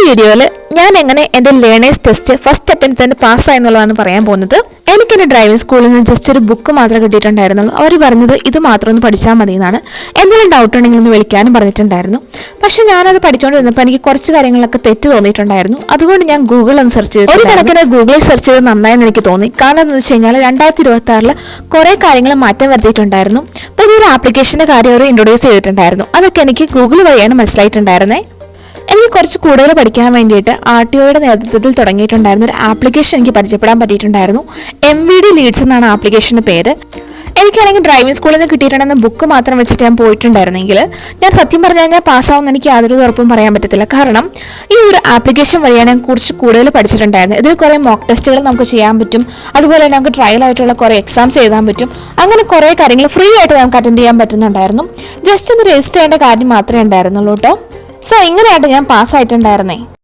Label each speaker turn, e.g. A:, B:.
A: വീഡിയോയിൽ ഞാൻ എങ്ങനെ എൻ്റെ ലേണേഴ്സ് ടെസ്റ്റ് ഫസ്റ്റ് അറ്റംപ്റ്റ് തന്നെ പാസ്സായി എന്നുള്ളതാണ് പറയാൻ പോകുന്നത്. എനിക്ക് എൻ്റെ ഡ്രൈവിംഗ് സ്കൂളിൽ നിന്ന് ജസ്റ്റ് ഒരു ബുക്ക് മാത്രമേ കിട്ടിയിട്ടുണ്ടായിരുന്നുള്ളൂ. അവർ പറഞ്ഞത് ഇത് മാത്രം ഒന്ന് പഠിച്ചാൽ മതി എന്നാണ്. എന്തെങ്കിലും ഡൗട്ട് ഉണ്ടെങ്കിൽ ഒന്ന് വിളിക്കാനും പറഞ്ഞിട്ടുണ്ടായിരുന്നു. പക്ഷെ ഞാനത് പഠിച്ചുകൊണ്ടിരുന്നപ്പോൾ എനിക്ക് കുറച്ച് കാര്യങ്ങളൊക്കെ തെറ്റ് തോന്നിയിട്ടുണ്ടായിരുന്നു. അതുകൊണ്ട് ഞാൻ ഗൂഗിൾ ഒന്ന് സെർച്ച് ചെയ്തു. ഒരു കണക്കിന് ഗൂഗിളിൽ സെർച്ച് ചെയ്ത് നന്നായെന്ന് എനിക്ക് തോന്നി. കാരണം എന്ന് വെച്ച് കഴിഞ്ഞാൽ 2026 കുറേ കാര്യങ്ങൾ മാറ്റം വരുത്തിയിട്ടുണ്ടായിരുന്നു. പുതിയൊരു ആപ്ലിക്കേഷൻ്റെ കാര്യം അവർ ഇൻട്രൊഡ്യൂസ് ചെയ്തിട്ടുണ്ടായിരുന്നു. അതൊക്കെ എനിക്ക് ഗൂഗിൾ വഴിയാണ് മനസ്സിലായിട്ടുണ്ടായിരുന്നത്. എനിക്ക് കുറച്ച് കൂടുതൽ പഠിക്കാൻ വേണ്ടിയിട്ട് RTO നേതൃത്വത്തിൽ തുടങ്ങിയിട്ടുണ്ടായിരുന്ന ഒരു ആപ്ലിക്കേഷൻ എനിക്ക് പരിചയപ്പെടാൻ പറ്റിയിട്ടുണ്ടായിരുന്നു. MVD ലീഡ്സ് എന്നാണ് ആപ്ലിക്കേഷൻ്റെ പേര്. എനിക്കാണെങ്കിൽ ഡ്രൈവിംഗ് സ്കൂളിൽ നിന്ന് കിട്ടിയിട്ടുണ്ടെന്ന ബുക്ക് മാത്രം വെച്ചിട്ട് ഞാൻ പോയിട്ടുണ്ടായിരുന്നെങ്കിൽ ഞാൻ സത്യം പറഞ്ഞു കഴിഞ്ഞാൽ പാസ്സാവുമെന്ന് എനിക്ക് യാതൊരു ഉറപ്പും പറയാൻ പറ്റത്തില്ല. കാരണം ഈ ഒരു ആപ്ലിക്കേഷൻ വഴിയാണ് ഞാൻ കുറച്ച് കൂടുതൽ പഠിച്ചിട്ടുണ്ടായിരുന്നത്. ഇതിൽ കുറേ മോക്ക് ടെസ്റ്റുകൾ നമുക്ക് ചെയ്യാൻ പറ്റും. അതുപോലെ തന്നെ നമുക്ക് ട്രയൽ ആയിട്ടുള്ള കുറേ എക്സാംസ് എഴുതാൻ പറ്റും. അങ്ങനെ കുറേ കാര്യങ്ങൾ ഫ്രീ ആയിട്ട് നമുക്ക് അറ്റൻഡ് ചെയ്യാൻ പറ്റുന്നുണ്ടായിരുന്നു. ജസ്റ്റ് ഒന്ന് രജിസ്റ്റർ ചെയ്യേണ്ട കാര്യം മാത്രമേ ഉണ്ടായിരുന്നുള്ളൂ കേട്ടോ. സോ ഇങ്ങനെയായിട്ട് ഞാൻ പാസ്സായിട്ടുണ്ടായിരുന്നേ.